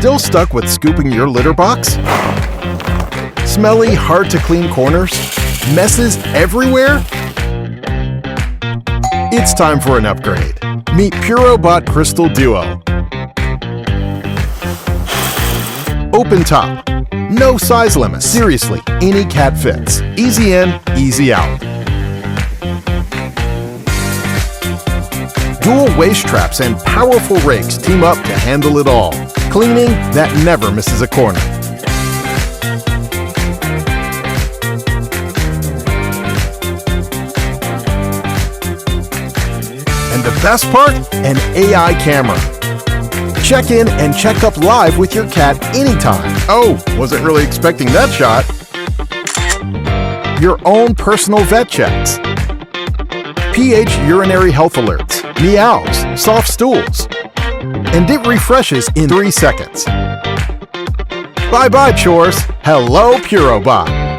Still stuck with scooping your litter box? Smelly, hard-to-clean corners? Messes everywhere? It's time for an upgrade. Meet Purobot Crystal Duo. Open top. No size limit. Seriously, any cat fits. Easy in, easy out. Dual waste traps and powerful rakes team up to handle it all. Cleaning that never misses a corner. And the best part? An AI camera. Check in and check up live with your cat anytime. Oh, wasn't really expecting that shot. Your own personal vet checks. pH urinary health alerts, meows, soft stools. And it refreshes in 3 seconds. Bye-bye chores. Hello, Purobot.